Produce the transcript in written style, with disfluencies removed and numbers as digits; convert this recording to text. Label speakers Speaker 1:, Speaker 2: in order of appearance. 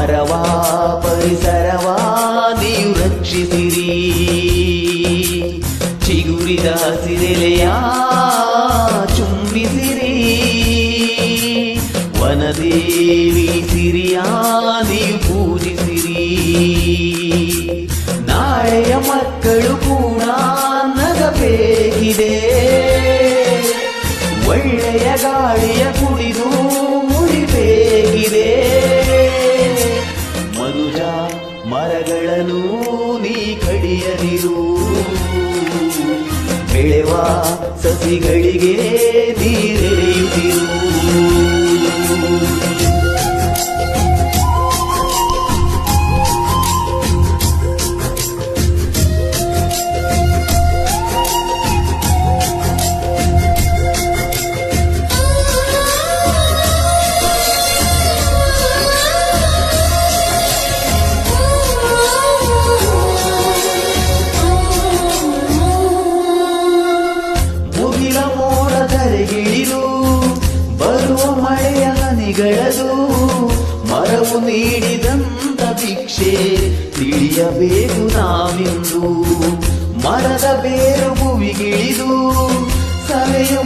Speaker 1: ಮರವಾ ಪರಿಸರವಾ ನೀವು ರಕ್ಷಿಸಿರಿ, ಚಿಗುರಿದ ಹಸಿರೆಲೆಯ ಚುಂಬಿಸಿರಿ, ವನದೇವಿ ಸಿರಿಯ ನೀವು ಪೂಜಿಸಿರಿ. ನಾಳೆಯ ಮಕ್ಕಳು ಕೂಡ ನಗಬೇಕಿದೆ, ಒಳ್ಳೆಯ ಗಾಳಿಯ ಕುಡಿದು ಮುಡಿಬೇಕಿದೆ. ಮನುಜ ಮರಗಳನ್ನು ನೀ ಕಡಿಯದಿರು, ಬೆಳೆವ ಸಸಿಗಳಿಗೆ ನೀರೆರೆಯುತ್ತಿರು. ಗಿಳಿದು ಬರುವ ಮಳೆಯ ಹನಿಗಳದು ಮರವು ನೀಡಿದಂತ ಭಿಕ್ಷೆ ತಿಳಿಯಬೇಕು ನಾವಿಂದು. ಮರದ ಬೇರು ಭುವಿಗಿಳಿದು ಸವೆಯು